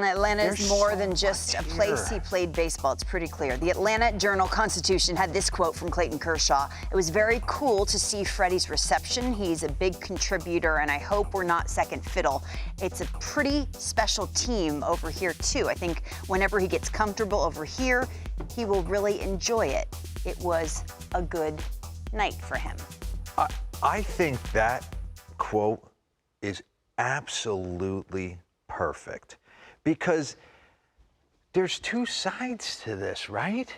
Atlanta is more than just a place he played baseball. It's pretty clear. The Atlanta Journal-Constitution had this quote from Clayton Kershaw. It was very cool to see Freddie's reception. He's a big contributor, and I hope we're not second fiddle. It's a pretty special team over here, too. I think whenever he gets comfortable over here, he will really enjoy it. It was a good night for him. I think that quote is absolutely perfect, because there's two sides to this, right?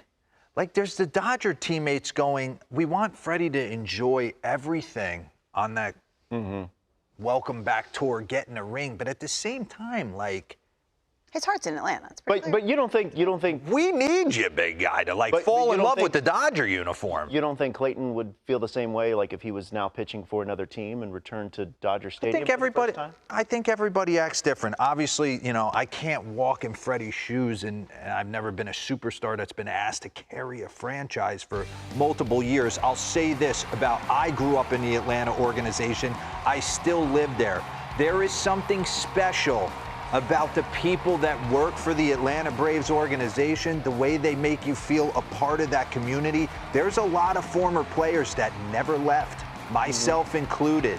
Like, there's the Dodger teammates going, we want Freddie to enjoy everything on that welcome back tour, getting a ring, but at the same time, like, his heart's in Atlanta. It's pretty clear. But you don't think we need you, big guy, to fall in love with the Dodger uniform. You don't think Clayton would feel the same way, like if he was now pitching for another team and returned to Dodger Stadium? I think everybody acts different. Obviously, you know, I can't walk in Freddie's shoes, and I've never been a superstar that's been asked to carry a franchise for multiple years. I'll say this about, I grew up in the Atlanta organization. I still live there. There is something special about the people that work for the Atlanta Braves organization, the way they make you feel a part of that community. There's a lot of former players that never left, myself included.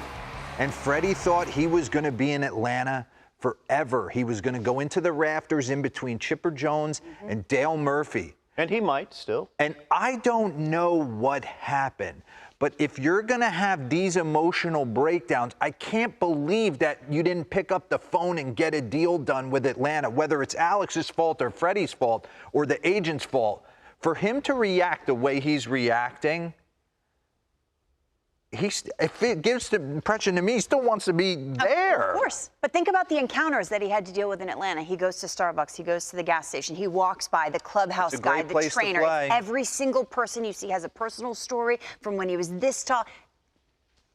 And Freddie thought he was going to be in Atlanta forever. He was going to go into the rafters in between Chipper Jones and Dale Murphy. And he might still. And I don't know what happened, but if you're going to have these emotional breakdowns, I can't believe that you didn't pick up the phone and get a deal done with Atlanta, whether it's Alex's fault or Freddie's fault or the agent's fault. For him to react the way he's reacting, if it gives the impression to me, he still wants to be there. Of course. But think about the encounters that he had to deal with in Atlanta. He goes to Starbucks. He goes to the gas station. He walks by the clubhouse guy, the trainer. Every single person you see has a personal story from when he was this tall.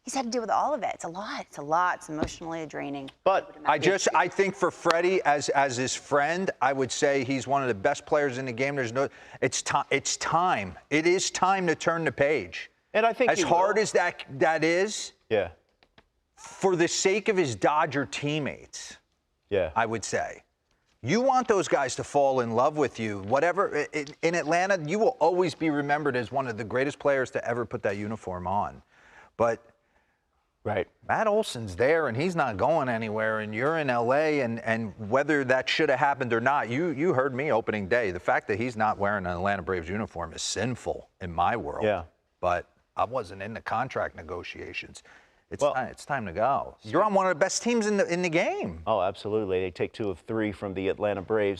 He's had to deal with all of it. It's a lot. It's a lot. It's emotionally draining. But I think for Freddie, as his friend, I would say he's one of the best players in the game. It's time. It is time to turn the page. And I think as hard as that is, for the sake of his Dodger teammates, I would say, you want those guys to fall in love with you. Whatever, in Atlanta, you will always be remembered as one of the greatest players to ever put that uniform on. But Matt Olson's there, and he's not going anywhere, and you're in L.A., and whether that should have happened or not, you heard me opening day. The fact that he's not wearing an Atlanta Braves uniform is sinful in my world. But I wasn't in the contract negotiations. It's time to go. You're on one of the best teams in the game. Oh, absolutely. They take 2 of 3 from the Atlanta Braves.